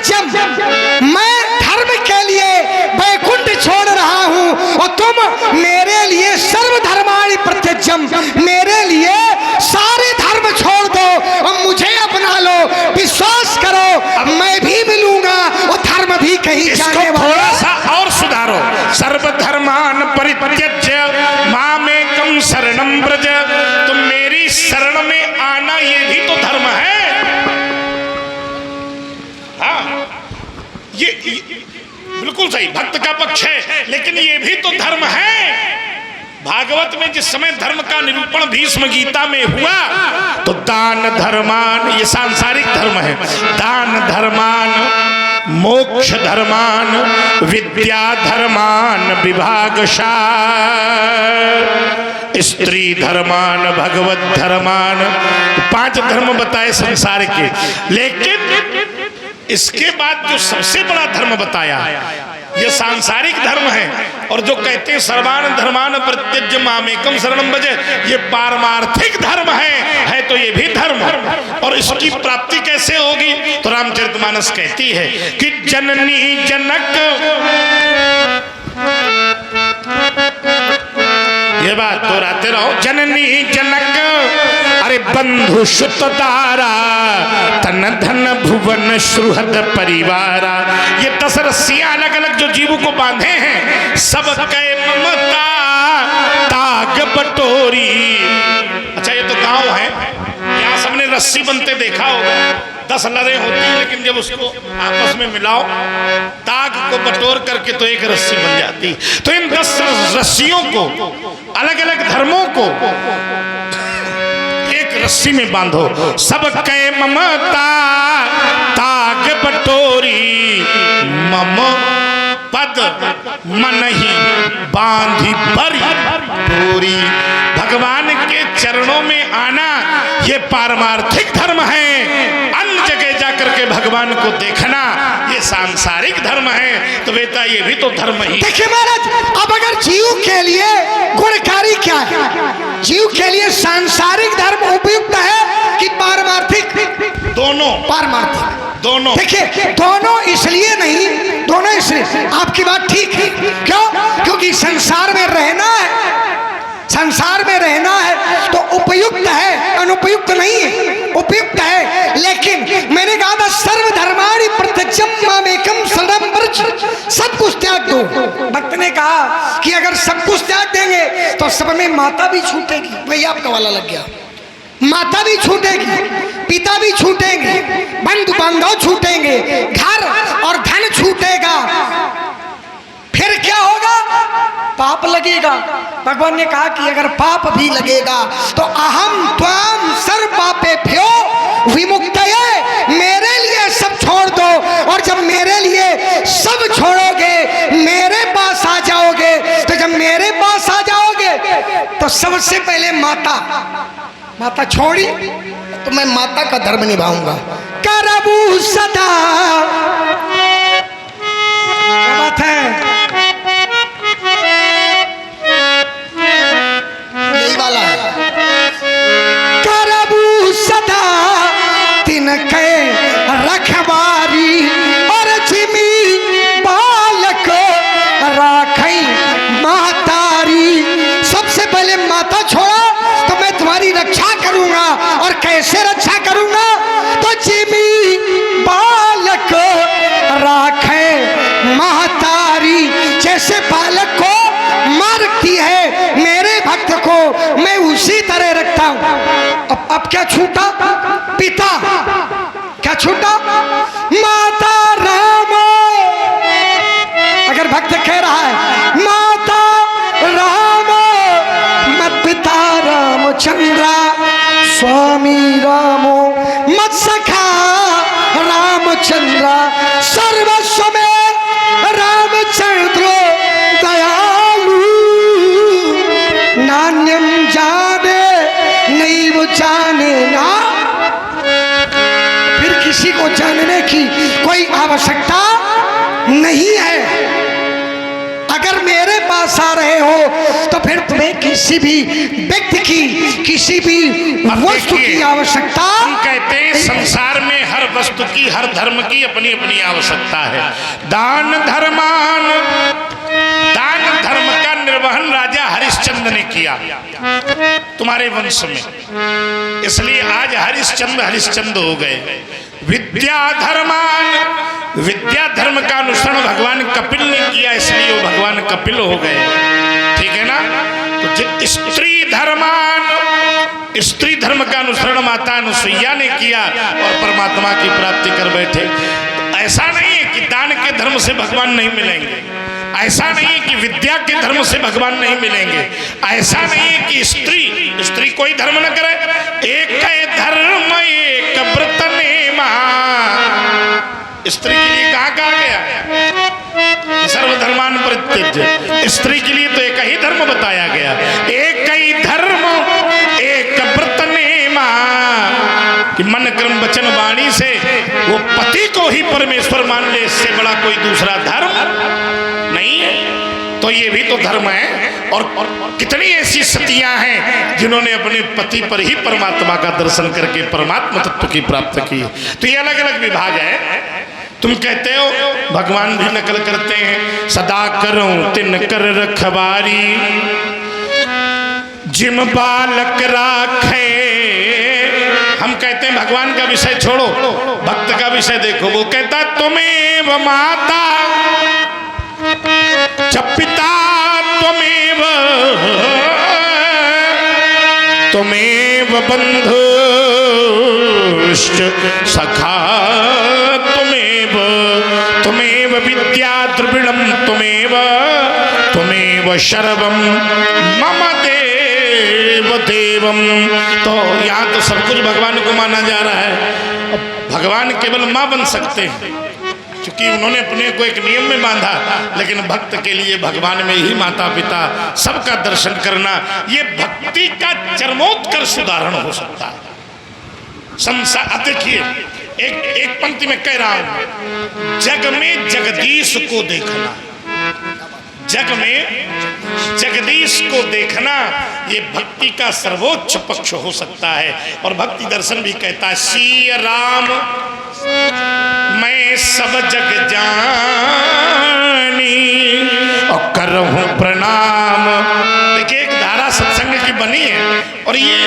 प्रत्यज्यम, मैं धर्म के लिए वैकुंठ छोड़ रहा हूं और तुम मेरे लिए सर्वधर्माणि प्रत्यज्यम, मेरे लिए सारे धर्म छोड़ दो और मुझे अपना लो। विश्वास करो मैं भी मिलूंगा और धर्म भी कहीं जाने वाला। थोड़ा सा और सुधारो, सर्वधर्मान परित्यज्य मामेकं शरणं व्रज, तुम मेरी शरण में आना ये भी तो धर्म है। हाँ, ये बिल्कुल सही, भक्त का पक्ष है, लेकिन ये भी तो धर्म है। भागवत में जिस समय धर्म का निरूपण भीष्म गीता में हुआ तो दान धर्मान, ये सांसारिक धर्म है, दान धर्मान, मोक्ष धर्मान, विद्या धर्मान, विभागशाह, स्त्री धर्मान, भगवत धर्मान, 5 धर्म बताए संसार के। लेकिन इसके बाद जो सबसे बड़ा धर्म बताया ये सांसारिक धर्म है, और जो कहते हैं सर्वान धर्मान परित्यज्य मामेकं शरणं व्रज, ये पारमार्थिक धर्म है तो ये भी धर्म। और इसकी प्राप्ति कैसे होगी? तो रामचरितमानस कहती है कि जननी जनक, ये बात दोहराते रहो, जननी जनक, अरे बंधु सुत तारा, तन धन भुवन सुहृद परिवारा, ये 10 रस्सियां अलग अलग जो जीवों को बांधे हैं, सब कै ममता ताग बटोरी। अच्छा, ये तो गांव है, यहाँ सबने रस्सी बनते देखा होगा, 10 लड़े होती हैं, लेकिन जब उसको आपस में मिलाओ, ताग को बटोर करके तो एक रस्सी बन जाती। तो इन 10 रस्सियों को, अलग अलग धर्मों को एक रस्सी में बांधो, सब कै ममता ताग बटोरी, मम पद मन ही बांधी परी पूरी। भगवान के चरणों में आना ये पारमार्थिक धर्म है, अन्य जगह जाकर के भगवान को देखना ये सांसारिक धर्म है। तो बेटा ये भी तो धर्म ही। देखिए महाराज, अब अगर जीव के लिए गुणकारी क्या है? जीव के लिए सांसारिक धर्म उपयुक्त है कि पारमार्थिक? दोनों, पारमार्थिक दोनों। देखिए, दोनों इसलिए नहीं, दोनों इसलिए, आपकी बात ठीक है। क्यों? क्योंकि संसार में रहना है, संसार में रहना है तो उपयुक्त है, अनुपयुक्त नहीं है, उपयुक्त है। लेकिन मैंने कहा था सर्वधर्माणि परित्यज्य मामेकं शरणं व्रज, सब कुछ त्याग दो। भक्त ने कहा कि अगर सब कुछ त्याग देंगे तो सब में माता भी छूटेगी। वही आपका वाला लग गया, माता भी छूटेगी, पिता भी छूटेंगे, बंधु बांधव छूटेंगे, घर और धन छूटेगा। फिर क्या होगा? पाप लगेगा। भगवान ने कहा कि अगर पाप भी लगेगा तो अहम त्वाम सर्व पापेभ्यो विमुक्तये, मेरे लिए सब छोड़ दो। और जब मेरे लिए सब छोड़ोगे, मेरे पास आ जाओगे, तो जब मेरे पास आ जाओगे तो सबसे पहले माता छोड़ी तो मैं माता का धर्म निभाऊंगा। करबू सदा, क्या बात है? यही वाला है। करबू सदा तिनके रखवारी, और जिमी बालक राखई महतारी। सबसे पहले माता छोड़ा तो मैं तुम्हारी रक्षा करूंगा। और कैसे रक्षा करूंगा? तो जिमी बालक राखे महतारी, जैसे बालक को मारती है मेरे भक्त को, मैं उसी तरह रखता हूं। अब क्या छूटा? पिता। क्या छूटा? माता राम। अगर भक्त कह रहा है माता राम, मत पिता रामचंद्रा, स्वामी रामो मत सखा रामचंद्रा, सर्वस्व में रामचंद्र दयालु, नान्यम जाने नहीं वो जाने ना। फिर किसी को जानने की कोई आवश्यकता नहीं है। अगर मेरे पास पास आ रहे हो तो फिर तुम्हें किसी भी व्यक्ति की, किसी भी वस्तु की आवश्यकता। हम कहते हैं संसार में हर वस्तु की, हर धर्म की अपनी अपनी आवश्यकता है। दान धर्मान, दान धर्म का निर्वहन राजा हरिश्चंद्र ने किया तुम्हारे वंश में, इसलिए आज हरिश्चंद्र हरिश्चंद्र हो गए। विद्या धर्मान, विद्या धर्म का अनुसरण भगवान कपिल ने किया, इसलिए वो भगवान कपिल हो गए। ठीक है ना। तो स्त्री धर्मान, स्त्री धर्म का अनुसरण माता अनुसुईया ने किया और परमात्मा की प्राप्ति कर बैठे। तो ऐसा नहीं है कि दान के धर्म से भगवान नहीं मिलेंगे, ऐसा नहीं है कि विद्या के धर्म से भगवान नहीं मिलेंगे, ऐसा नहीं है कि स्त्री कोई धर्म न करे। एक धर्म एक व्रत नेमा, स्त्री के लिए कहाँ कहा गया सर्वधर्मान परित्यज्य, स्त्री के लिए तो एक ही धर्म बताया गया। एक ही धर्म एक व्रत नेमा, कि मन कर्म वचन वाणी से वो पति को ही परमेश्वर मान ले, इससे बड़ा कोई दूसरा धर्म नहीं है। तो ये भी तो धर्म है। और कितनी ऐसी सतियां हैं जिन्होंने अपने पति पर ही परमात्मा का दर्शन करके परमात्मा तत्व की प्राप्त की। तो ये अलग अलग विभाग है। तुम कहते हो भगवान भी नकल करते हैं, सदा करूं तिन कर रखवारी, जिम बालक राखे। हम कहते हैं भगवान का विषय छोड़ो, भक्त का विषय देखो। वो कहता तुम्हें माता च पिता त्वमेव, त्वमेव बंधुश्च सखा त्वमेव, त्वमेव विद्या द्रविणम त्वमेव, त्वमेव सर्वम मम देव देवम। तो यहाँ तो सब कुछ भगवान को माना जा रहा है। भगवान केवल माँ बन सकते हैं क्योंकि उन्होंने अपने को एक नियम में बांधा, लेकिन भक्त के लिए भगवान में ही माता पिता सबका दर्शन करना, ये भक्ति का चरमोत्कर्ष उदाहरण हो सकता है। संसार, अब देखिए एक पंक्ति में कह रहा हूं, जग में जगदीश को देखना, जग में जगदीश को देखना, ये भक्ति का सर्वोच्च पक्ष हो सकता है। और भक्ति दर्शन भी कहता है, सिया राम मैं सब जग जानी और करहूं प्रणाम। देखिए एक धारा सत्संग की बनी है और ये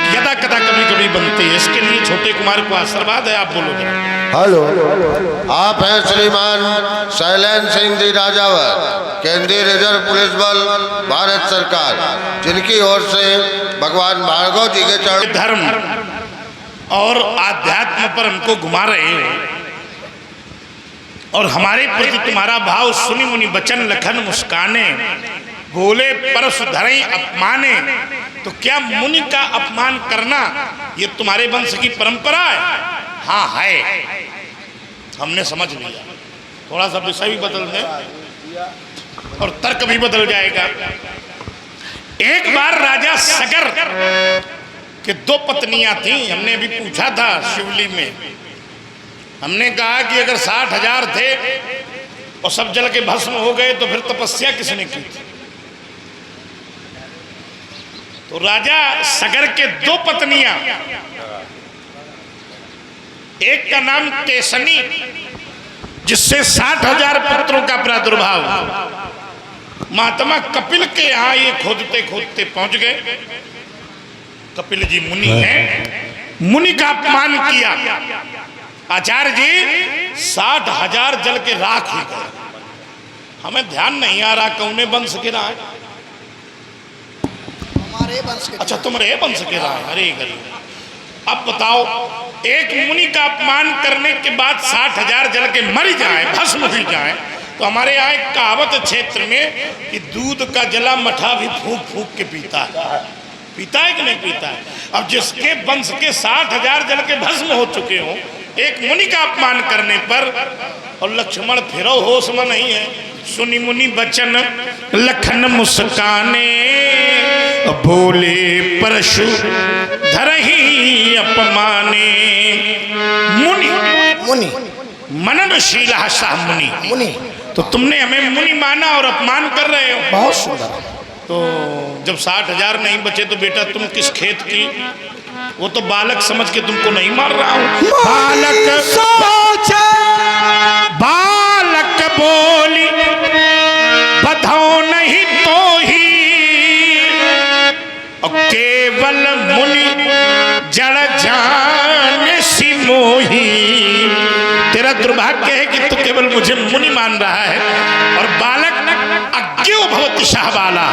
यदा कदा कभी कभी बनती है। इसके लिए छोटे कुमार को आशीर्वाद है। आप बोलोगे। हेलो, आप हैं श्रीमान शैलेंद्र सिंह जी राजावत, केंद्रीय रिजर्व पुलिस बल भारत सरकार, जिनकी ओर से भगवान भार्गव जी के चरण धर्म और आध्यात्म पर हमको घुमा रहे हो और हमारे प्रति तुम्हारा भाव सुनी मुनि बचन लखन मुस्काने, बोले परस धरई अपमाने। तो क्या मुनि का अपमान करना ये तुम्हारे वंश की परंपरा है? हाँ है, हमने समझ लिया। थोड़ा सा विषय भी बदल दे और तर्क भी बदल जाएगा। एक बार राजा सगर के दो पत्नियां थी। हमने अभी पूछा था शिवली में, हमने कहा कि अगर 60,000 थे और सब जल के भस्म हो गए तो फिर तपस्या किसने की थी? तो राजा सगर के दो पत्नियां, एक का नाम केसनी जिससे 60,000 पुत्रों का प्रादुर्भाव, महात्मा कपिल के यहाँ ये खोदते खोदते पहुंच गए। कपिल जी मुनि हैं, मुनि का अपमान किया। आचार्य जी 60,000 जल के राख ही गए। हमें ध्यान नहीं आ रहा कौने वंश के रहा है। हमारे वंश के। अच्छा तुम्हारे वंश के रहा है। अरे गरीब, अब बताओ एक मुनि का अपमान करने के बाद 60,000 जल के मर जाए, भस्म हो जाए, तो हमारे यहाँ एक कहावत क्षेत्र में कि दूध का जला मठा भी फूंक फूंक के पीता है। पीता है कि नहीं पीता है? अब जिसके वंश के 60,000 जल के भस्म हो चुके हो, एक मुनि का अपमान करने पर, और लक्ष्मण फिरो होश में नहीं है। सुनी मुनि बचन लखन मुस्काने, बोले परशु धरही अपमाने। मुनि मुनि मननशीला सा मुनि, मुनि तो तुमने हमें मुनि माना और अपमान कर रहे हो। बहुत सुंदर। तो जब 60,000 नहीं बचे तो बेटा तुम किस खेत की, वो तो बालक समझ के तुमको नहीं मार रहा हूं। बालक सोचा, बालक बोली बधाओ नहीं तो ही, और केवल मुनि जड़ जान सी मोही। तेरा दुर्भाग्य है कि तू केवल मुझे मुनि मान रहा है, और बालक अज्ञो भवति शाहबाला,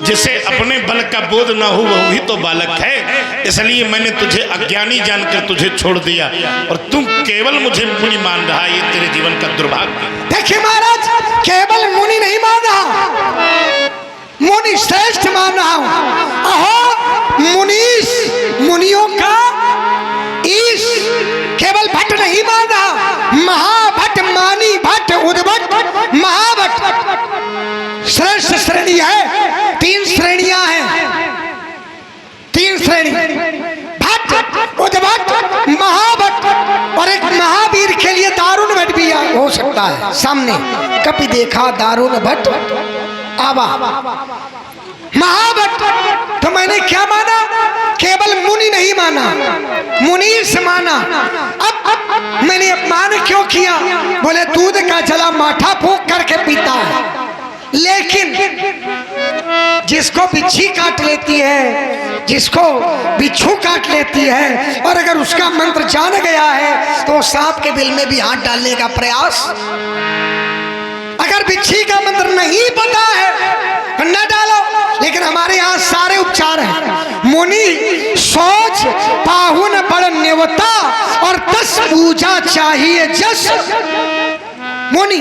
जिसे अपने बल का बोध न हो वह भी तो बालक है। इसलिए मैंने तुझे अज्ञानी जानकर तुझे छोड़ दिया, और तुम केवल मुझे मुनि मान रहा है। ये तेरे जीवन का दुर्भाग्य। देखिए महाराज, केवल मुनि नहीं मान रहा, मुनि श्रेष्ठ मान रहा हूं। अहो मुनीश, मुनियों का ईश, केवल भट्ट नहीं मान रहा, महाभट्ट, मानी भट्ट, उद्भट, महाभट्ट श्रेष्ठ श्रेणी है। 3 श्रेणियां हैं, 3 श्रेणी, भट्ट, उद्भट, महाभट्ट, और एक महावीर के लिए दारुण भट्ट भी हो सकता है सामने। कभी देखा दारुण भट्ट आवा महाभट्ट। तो मैंने क्या माना, केवल मुनि नहीं माना, मुनीश माना। अब मैंने अपमान क्यों किया? बोले दूध का जला माठा फूंक करके पीता है, लेकिन जिसको बिच्छी काट लेती है, जिसको बिच्छू काट लेती है, और अगर उसका मंत्र जान गया है तो सांप के बिल में भी हाथ डालने का प्रयास। अगर बिच्छी का मंत्र नहीं पता है न डालो, लेकिन हमारे यहाँ सारे उपचार हैं। मुनि सोच पाहुन बड़ न्योता, और 10 पूजा चाहिए जस। मुनि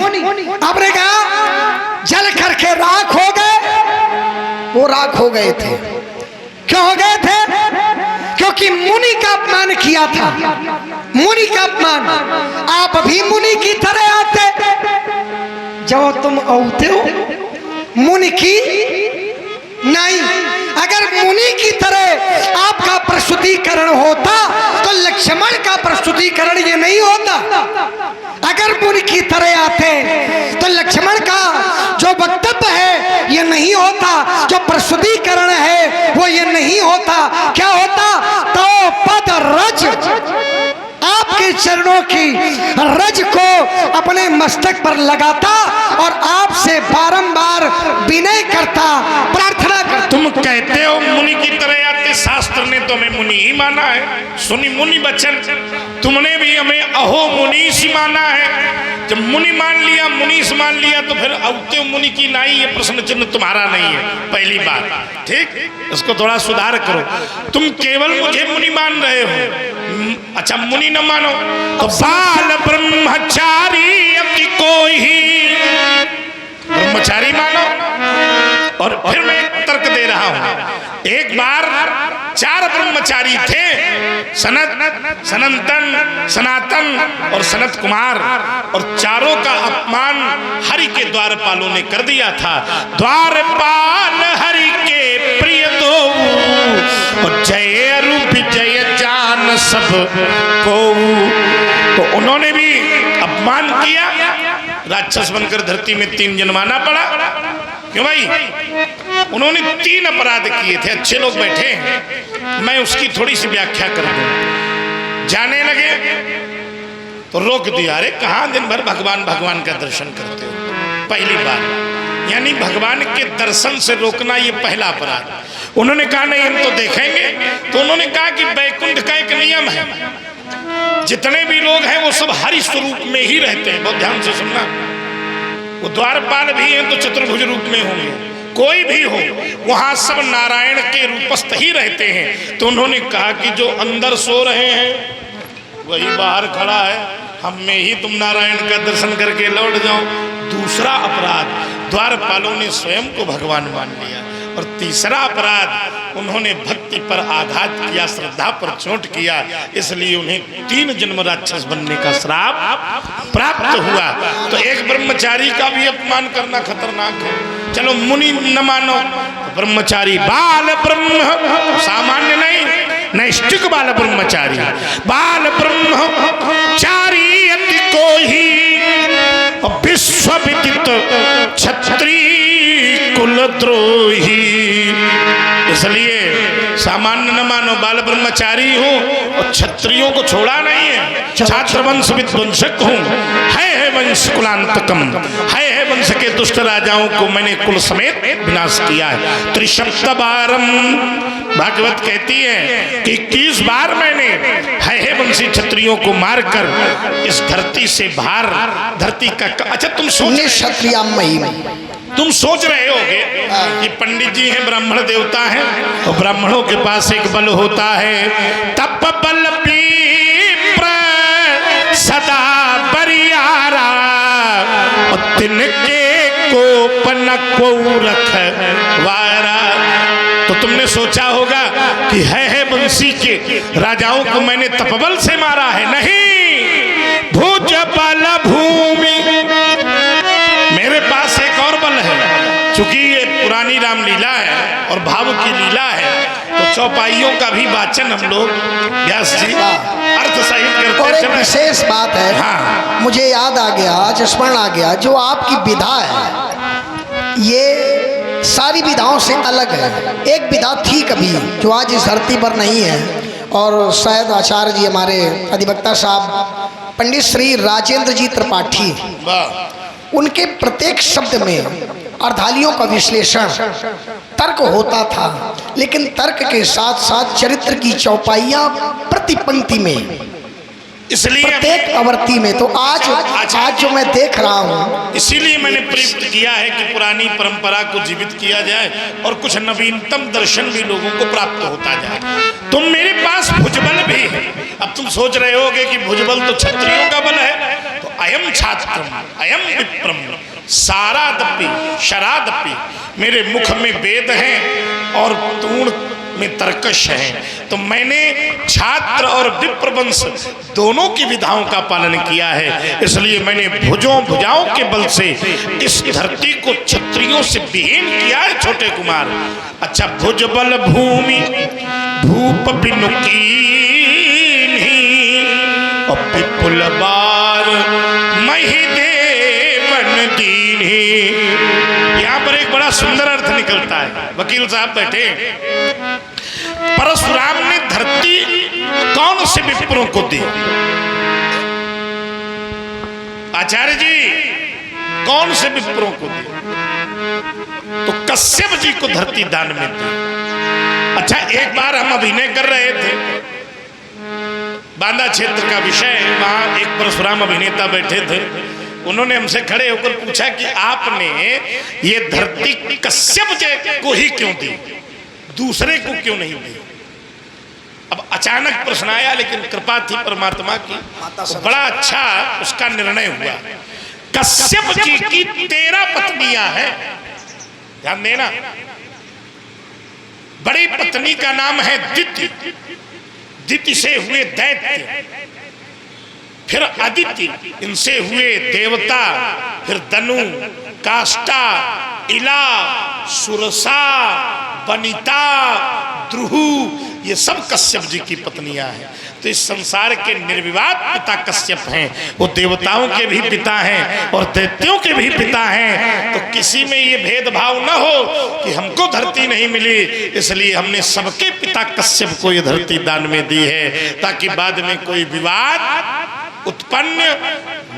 आपने कहा जल करके राख हो गए, वो राख हो गए थे। क्यों हो गए थे? क्योंकि मुनि का अपमान किया था, मुनि का अपमान। आप भी मुनि की तरह आते, जब तुम औते हो मुनि की नहीं। अगर मुनि की तरह आपका प्रस्तुतिकरण होता तो लक्ष्मण का प्रस्तुतिकरण ये नहीं होता। अगर मुनि की तरह आते तो लक्ष्मण का जो वक्तव्य है ये नहीं होता, जो प्रस्तुतिकरण है वो ये नहीं होता। क्या होता? तो पद रज, आपके चरणों की रज को अपने मस्तक पर लगाता और आपसे बारंबार विनय करता, प्रार्थना करता। तुम कहते हो मुनि की तरह आते, शास्त्र ने तो हमें मुनि ही माना है। सुनी मुनि वचन, तुमने भी हमें अहो मुनीष माना है। जब मुनि मान लिया, मुनीष मान लिया, तो फिर औते मुनि की नाई, ये प्रश्न चिन्ह तुम्हारा नहीं है। पहली बात, ठीक, इसको थोड़ा सुधार करो। तुम केवल मुझे मुनि मान रहे हो। अच्छा, मुनि न मानो तो बाल ब्रह्मचारी अति कोई ही ब्रह्मचारी मानो। और फिर मैं एक तर्क दे रहा हूं। एक बार 4 ब्रह्मचारी थे, सनंतन, सनातन और सनत कुमार, और चारों का अपमान हरि के द्वारपालों ने कर दिया था। द्वारपाल हरि के प्रिय दो, और जय रूप जय जान सब को। तो उन्होंने भी अपमान किया, राक्षस बनकर धरती में 3 जन्माना पड़ा। क्यों भाई? उन्होंने 3 अपराध किए थे। अच्छे लोग बैठे हैं, मैं उसकी थोड़ी सी व्याख्या कर दूं। जाने लगे तो रोक दिया, अरे कहाँ दिन भर भगवान भगवान का दर्शन करते हो? पहली बार, यानी भगवान के दर्शन से रोकना ये पहला अपराध। उन्होंने कहा नहीं हम तो देखेंगे। तो उन्होंने कहा कि वैकुंठ का एक नियम है, जितने भी लोग हैं वो सब हरि स्वरूप में ही रहते हैं। बहुत ध्यान से सुनना, वो द्वारपाल भी हैं तो चतुर्भुज रूप में होंगे, कोई भी हो वहां सब नारायण के रूपस्थ ही रहते हैं। तो उन्होंने कहा कि जो अंदर सो रहे हैं वही बाहर खड़ा है, हम में ही तुम नारायण का दर्शन करके लौट जाओ। दूसरा अपराध, द्वारपालों ने स्वयं को भगवान मान लिया। और तीसरा अपराध, उन्होंने भक्ति पर आघात किया, श्रद्धा पर चोट किया, इसलिए उन्हें 3 जन्म राक्षस बनने का श्राप प्राप्त हुआ। तो एक ब्रह्मचारी का भी अपमान करना खतरनाक है। चलो मुनि न मानो, ब्रह्मचारी बाल ब्रह्म, सामान्य नहीं, नैष्ठिक बाल ब्रह्मचारी, बाल ब्रह्मचारी अति को ही विश्व मंत्रोही। इसलिए सामान्य न मानो, बाल ब्रह्मचारी हूँ और क्षत्रियों को छोड़ा नहीं है, छात्र वंश विध्वंसक हूँ। है वंश कुलांतकम, है वंश के दुष्ट राजाओं को मैंने कुल समेत विनाश किया है। त्रिशब्द बारम, भागवत कहती है कि 21 बार मैंने है वंशी क्षत्रियों को मारकर इस धरती से बाहर, धरती का अच्छा तुम सोच तुम सोच रहे होगे कि पंडित जी हैं, ब्राह्मण देवता हैं, और ब्राह्मणों के पास एक बल होता है, तप बल पीप्र सदा बरियारा, और तिनके कोपन को रखवारा। तो तुमने सोचा होगा कि है वंशी के राजाओं को मैंने तपबल से मारा है। नहीं, भुज बल भूमि, मेरे पास एक और बल है। चूंकि ये पुरानी रामलीला है और भाव की लीला है, तो चौपाइयों का भी वाचन हम लोग व्यास जी अर्थ सहित करते। और एक विशेष बात है, हाँ, मुझे याद आ गया, स्मरण आ गया, जो आपकी विधा है ये सारी विधाओं से अलग है। एक विधा थी कभी जो आज इस धरती पर नहीं है, और शायद आचार्य जी हमारे अधिवक्ता साहब पंडित श्री राजेंद्र जी त्रिपाठी, उनके प्रत्येक शब्द में अर्धालियों का विश्लेषण तर्क होता था, लेकिन तर्क के साथ साथ चरित्र की चौपाइयां प्रति पंक्ति में, इसलिए प्रत्येक आवर्ती में। तो आज जो मैं देख रहा हूँ, इसीलिए मैंने प्रयुक्त किया है कि पुरानी परंपरा को जीवित किया जाए और कुछ नवीनतम दर्शन भी लोगों को प्राप्त होता जाए। तुम मेरे पास भुजबल भी है। अब तुम सोच रहे होगे कि भुजबल तो क्षत्रियों का बल है, तो अयम छात्रम अयम विप्रम सारादपि शरादपि, मेरे मुख में वेद हैं और तूण में तर्कश है। तो मैंने छात्र और विप्र वंश दोनों की विधाओं का पालन किया है, इसलिए मैंने भुजाओं के बल से इस धरती को क्षत्रियों से विहीन किया है। छोटे कुमार, अच्छा, भुजबल भूमि भूप बिनुकीनी और विपुल बार मही देवन दीनी। यहाँ पर एक बड़ा सुंदर अर्थ निकलता है। वकील साहब बैठे, परशुराम ने धरती कौन से विप्रों को दी? आचार्य जी, कौन से विप्रों को दी? तो कश्यप जी को धरती दान में दी। अच्छा, एक बार हम अभिनय कर रहे थे, बांदा क्षेत्र का विषय, वहां एक परशुराम अभिनेता बैठे थे। उन्होंने हमसे खड़े होकर पूछा कि आपने ये धरती कश्यप जी को ही क्यों दी, दूसरे को क्यों नहीं दी? अब अचानक प्रश्न आया, लेकिन कृपा थी परमात्मा की, तो बड़ा अच्छा उसका निर्णय हुआ। कश्यप जी की 13 पत्नियां हैं, ध्यान देना। बड़ी पत्नी का नाम है दिति, दिति से हुए दैत्य, फिर अदिति, इनसे हुए देवता, फिर दनु, काष्टा, इला, सुरसा, बनिता, द्रुहु, ये सब कश्यप जी की पत्नियां हैं। तो इस संसार के निर्विवाद पिता कश्यप हैं। वो देवताओं के भी पिता हैं और दैत्यों के भी पिता हैं। तो किसी में ये भेदभाव न हो कि हमको धरती नहीं मिली, इसलिए हमने सबके पिता कश्यप को ये धरती दान में दी है, ताकि बाद में कोई विवाद उत्पन्न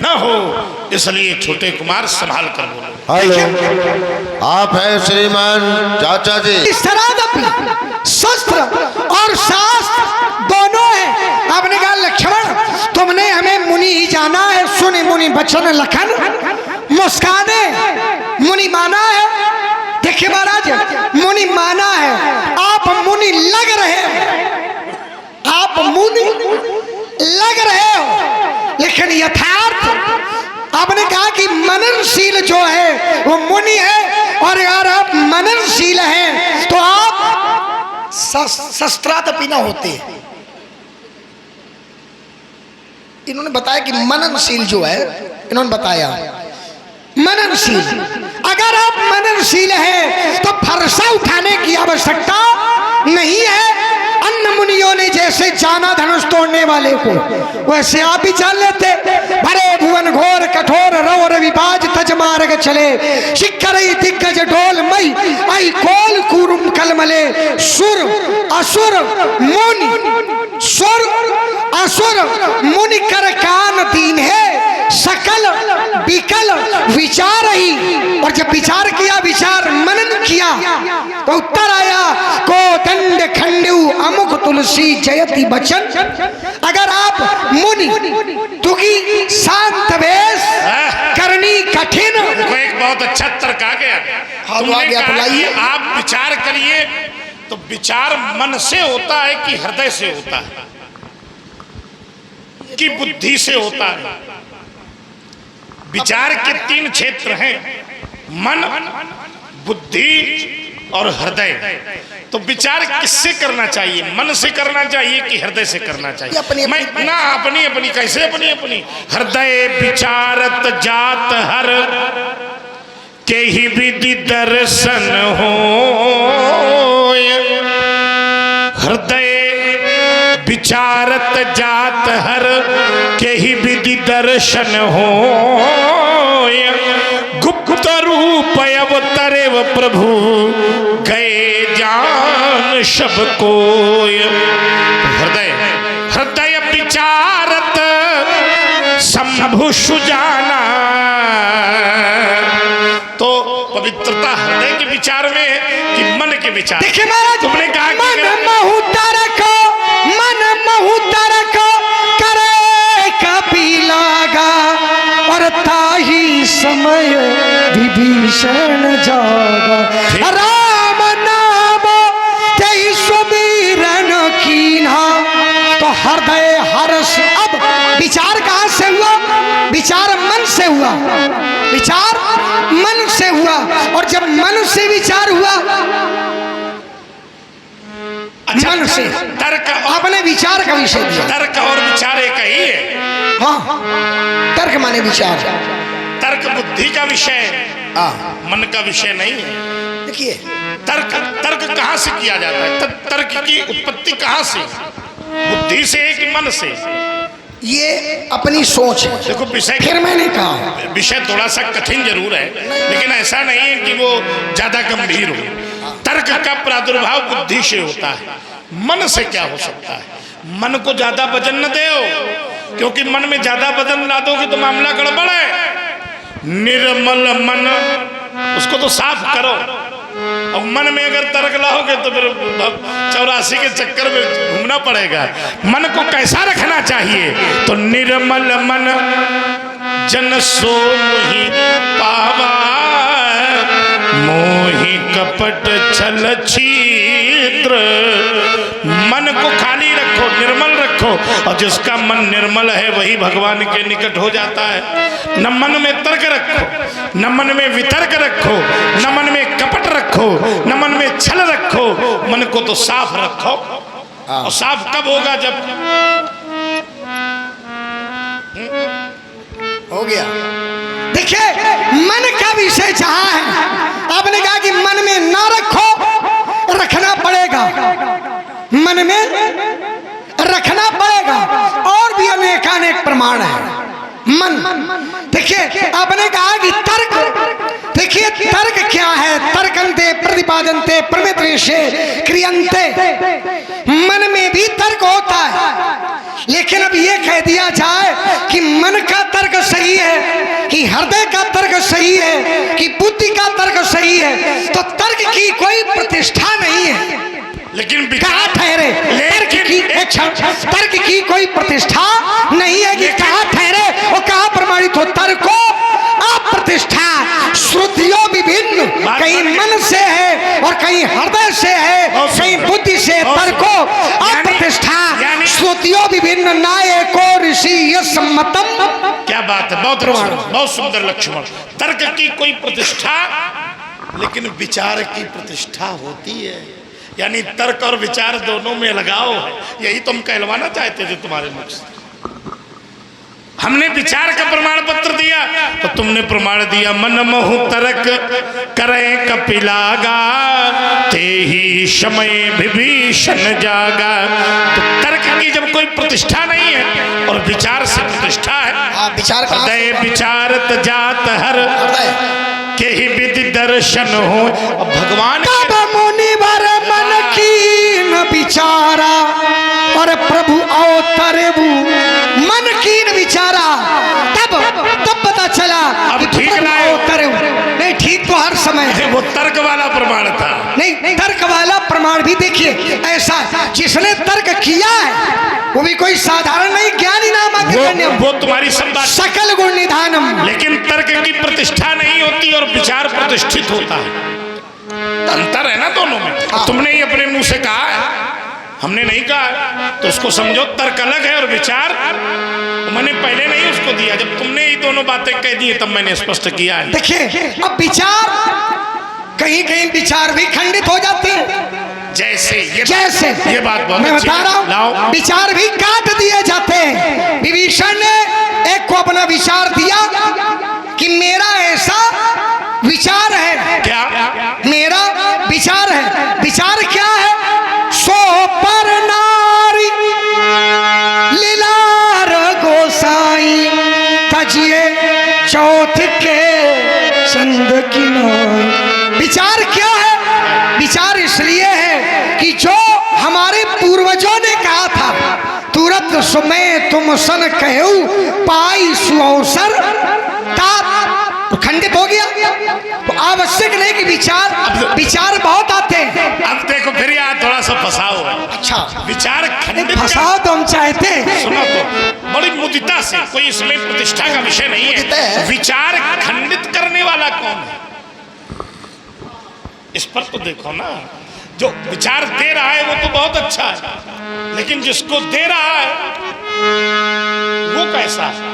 न हो। इसलिए छोटे कुमार संभाल कर बोलो। हेलो, आप हैं श्रीमान चाचा जी? शस्त्र और शास्त्र दोनों है। आपने कहा लक्ष्मण, तुमने हमें मुनि ही जाना है, सुने मुनि बचन लखन, मुस्काने मुनि माना है। देखिए महाराज, मुनि माना है, आप मुनि लग रहे हो, आप मुनि लग रहे हो, लेकिन यथार्थ आपने कहा कि मननशील जो है वो मुनि है, और अगर आप मननशील हैं तो आप शस्त्रादपि न होते। इन्होंने बताया कि मननशील जो है, इन्होंने बताया मननशील, अगर आप मननशील हैं तो फरसा उठाने की आवश्यकता नहीं है। अन्य मुनियों ने जैसे जाना धनुष तोड़ने वाले को, वैसे आप भी जान लेते। भरे भुवन घोर कठोर रव रविबाज तज मार्ग चले शिखरई दिग्गज डोल मई आई कोल कुरुम कलमले सुर असुर मुनि सुर असुर मुनि कर कान तीन है सकल विकल विचार ही। और जब विचार किया, विचार मनन किया तो उत्तर आया को दंड खंडू अमुक तुलसी जयति बचन। अगर आप मुनि तुगी शांत वेश करनी कठिन। देखो एक बहुत अच्छा तर्क आ गया। तुमने कहा कि आप विचार करिए, तो विचार मन से होता है कि हृदय से होता है कि बुद्धि से होता है? विचार के 3 क्षेत्र हैं, मन, बुद्धि और हृदय। तो विचार किससे करना चाहिए? मन से करना चाहिए कि हृदय से करना चाहिए? मैं ना अपनी अपनी कैसे अपनी अपनी हृदय विचारत जात हर के ही विधि दर्शन हो। हृदय विचारत जात हर के ही विधि दर्शन हो। गुप्त रूप अवतरेव प्रभु गए जान सब कोय। हृदय हृदय विचारत शंभु सुजाना। तो पवित्रता हृदय के विचार में कि मन के विचार? देखिए महाराज, तुमने कहा मन महु तरक करे कपिलागा और ताही समय विभीषण जागा। राम नाम तेई सुमिरन कीन्हा तो हृदय हर्ष। अब विचार कहां से हुआ? विचार मन से हुआ, विचार मन से हुआ। और जब मन से विचार हुआ, मन से तर्क, आपने विचार का विषय दिया। तर्क और विचार एक ही है। हाँ, तर्क माने विचार। तर्क बुद्धि का विषय है, मन का विषय नहीं है। देखिए तर्क कहाँ से किया जाता है? तर्क की उत्पत्ति कहाँ से? बुद्धि से कि मन से? ये अपनी सोच है। देखो विषय, फिर मैंने कहा विषय थोड़ा सा कठिन जरूर है, लेकिन ऐसा नहीं है कि वो ज्यादा गंभीर हो। तर्क का प्रादुर्भाव बुद्धि से होता है, मन से क्या हो सकता है? मन को ज्यादा वजन न दो, क्योंकि मन में ज्यादा वजन ला दोगे तो मामला गड़बड़ है। निर्मल मन, उसको तो साफ करो। और मन में अगर तर्क लाओगे तो फिर 84 के चक्कर में घूमना पड़ेगा। मन को कैसा रखना चाहिए? तो निर्मल मन जन सो मोहि पावा, मोहि कपट छल छिद्र। मन को खाली रखो, निर्मल रखो, और जिसका मन निर्मल है वही भगवान के निकट हो जाता है। न मन में तर्क रखो, न मन में वितर्क रखो, न मन में कपट रखो, न मन में छल रखो। मन को तो साफ रखो। और साफ कब होगा? जब हो गया। देखिए मन का विषय जहां है, आपने कहा कि मन में ना रखो, रखना पड़ेगा, मन में रखना पड़ेगा। और भी अनेकानेक प्रमाण है। मन, देखिए आपने कहा कि तर्क, देखिए तर्क क्या है? तर्कंते प्रतिपादनते प्रमित्रेशे क्रियंते। मन में भी तर्क होता है, लेकिन अब ये कह दिया जाए कि मन का तर्क सही है कि हृदय का तर्क सही है कि बुद्धि का तर्क सही है, तो तर्क की कोई प्रतिष्ठा नहीं है। लेकिन कहाँ ठहरे? तर्क की कोई प्रतिष्ठा नहीं है कि कहाँ ठहरे और कहाँ प्रमाणित हो। तर्को अप्रतिष्ठा, श्रुतियों विभिन्न, कहीं मन से है और कहीं हृदय से है, कहीं बुद्धि से। तर्को अप्रतिष्ठा, श्रुतियों विभिन्न, नायको ऋषि सम्मतम। क्या बात है, बहुत सुंदर लक्ष्मण। तर्क की कोई प्रतिष्ठा, लेकिन विचार की प्रतिष्ठा होती है। यानी तर्क और विचार दोनों में लगाव है। यही तो हम कहलवाना चाहते थे तुम्हारे मुख से। हमने विचार का प्रमाण पत्र दिया तो तुमने प्रमाण दिया मन मोहु तर्क करे कपिलागा, ते ही समय विभीषण जागा। तो तर्क की जब कोई प्रतिष्ठा नहीं है और विचार से प्रतिष्ठा है, विचार हृदय विचारत जात हर के ही विधि दर्शन हो। अब भगवान तब मुनिवर मन कीन विचारा और प्रभु अवतरेबु मन कीन विचारा। तब पता चला अब कि ठीक प्रभु ना है। अवतरेबु। नहीं, ठीक तो हर समय है। वो तर्क वाला प्रमाण था। नहीं, तर्क वाला प्रमाण भी देखिए ऐसा, जिसने तर्क किया है वो भी कोई साधारण नहीं, ज्ञानी नाम वो तुम्हारी सब बात, सकल गुण निधानम। लेकिन तर्क की प्रतिष्ठा नहीं होती और विचार प्रतिष्ठित होता है। अंतर है ना दोनों में। तुमने ही अपने मुंह से कहा है, हमने नहीं कहा, तो उसको समझो तर्क अलग है और विचार मैंने पहले नहीं उसको दिया। जब तुमने ही दोनों बातें कह दी तब मैंने स्पष्ट किया है। देखिए, अब विचार कहीं कहीं विचार भी खंडित हो जाते हैं। जैसे ये बात बहुत मैं अच्छी बता है। रहा हूँ, लाओ। विचार भी काट दिए जाते हैं। विभीषण ने एक को अपना विचार दिया कि मेरा ऐसा विचार है, क्या मेरा विचार है। विचार क्या है? सो पर नारी लीलार गोसाई तजिए चौथ के चंद की नाई। विचार क्या है? विचार इसलिए है कि जो हमारे पूर्वजों ने कहा था, तुरंत सुमें तुम सन कहू पाई सुअवसर, खंडित हो गया। तो आवश्यक नहीं कि विचार बहुत आते हैं। अब देखो फिर यार थोड़ा सा फंसाओ है। अच्छा, विचार खंडित फंसाओ तो हम चाहते हैं। सुनो तो बड़ी मुदिता से, कोई इसमें प्रतिष्ठा का विषय नहीं है। विचार खंडित करने वाला कौन है इस पर तो देखो ना। जो विचार दे रहा है वो तो बहुत अच्छा है, लेकिन जिसको दे रहा है वो कैसा है?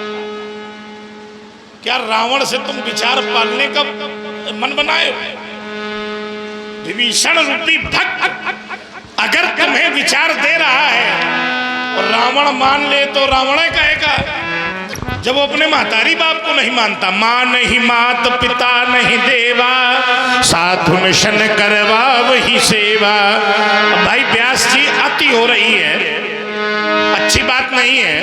क्या रावण से तुम विचार पालने का मन बनाए हो? विभीषण रूपी भक्त अगर तुम्हें विचार दे रहा है और रावण मान ले तो रावण कहेगा, जब वो अपने महतारी बाप को नहीं मानता। माँ नहीं मात पिता नहीं देवा, साधु मिशन करवा वही सेवा। अब भाई व्यास जी अति हो रही है, अच्छी बात नहीं है।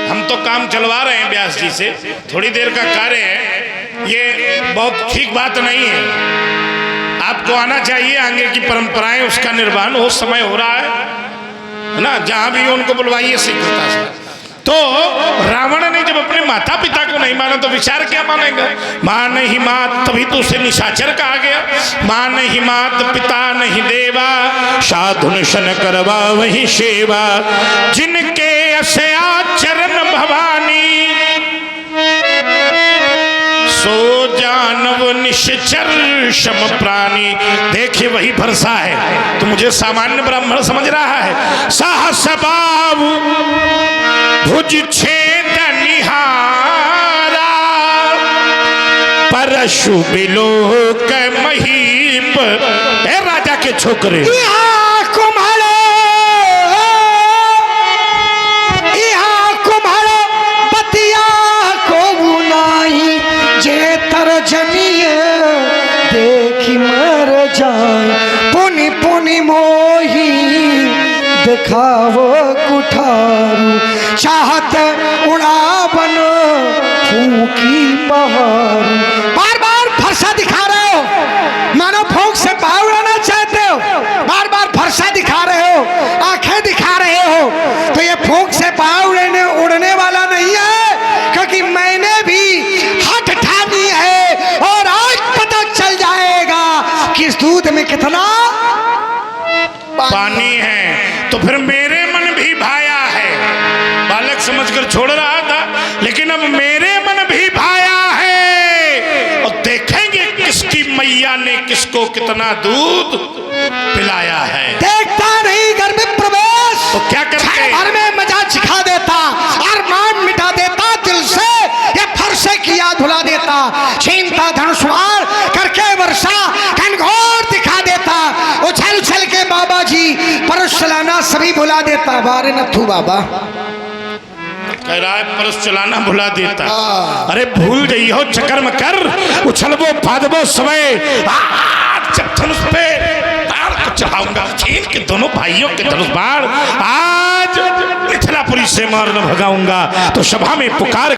हम तो काम चलवा रहे हैं व्यास जी से, थोड़ी देर का कार्य है, ये बहुत ठीक बात नहीं है। आपको आना चाहिए, आगे की परंपराएं उसका निर्वहन हो, समय हो रहा है ना। जहां भी उनको बुलवाइए शीघ्रता से। तो रावण ने जब अपने माता पिता को नहीं माना तो विचार क्या मानेगा? माँ नहीं मात, तभी तो उसे निशाचर कहा गया। माँ नहीं मात पिता नहीं देवा, साधु निशन करवा वही सेवा। जिनके ऐसे आचरण भवानी, सो जानव निश्चर शम प्राणी। देखिए वही भरसा है, तो मुझे सामान्य ब्राह्मण समझ रहा है। साहस बाबू भुज छेद निहारा, परशु बिलोक महीप। ए राजा के छोकरे, कुम्हारो बतिया को बुनाई, जे तरजनिए देखी मर जाए। पुनि पुनि मोही दिखावो कुठारू, चाहत उड़ावन फूकी बहारू। बार बार फरसा दिखा रहे हो, मानो फूंक से भाव उड़ाना चाहते हो। बार बार फरसा दिखा रहे हो, आंखें दिखा रहे हो, तो ये फूंक से भाव उड़ने वाला नहीं है, क्योंकि मैंने भी हट ठानी है और आज पता चल जाएगा कि इस दूध में कितना पानी है। तो फिर मेरे मन भी भाया है, बालक समझकर छोड़ रहा था, लेकिन अब मेरे मन भी भाया है। और देखेंगे किसकी मैया ने किसको कितना दूध पिलाया है। देखता नहीं घर में प्रवेश, तो क्या करते? घर में मजा सिखा देता, अरमान मिटा देता दिल से, ये फरसे की याद भुला देता, छीनता धनुषवार करके वर्षा घनघोर दिखा देता, उछल उछल के बाबा जी परस चलाना सभी भुला देता। बारे नथु बाबा कह रहा है परस चलाना भुला देता। अरे भूल गई हो चक्कर में कर, उछलबो फादबो समय। जब धनुष पे बाण को चढ़ाऊंगा, छीन के दोनों भाइयों के धनुष बाण आज मिथिलापुरी से मार न भगाऊंगा। तो सभा में पुकार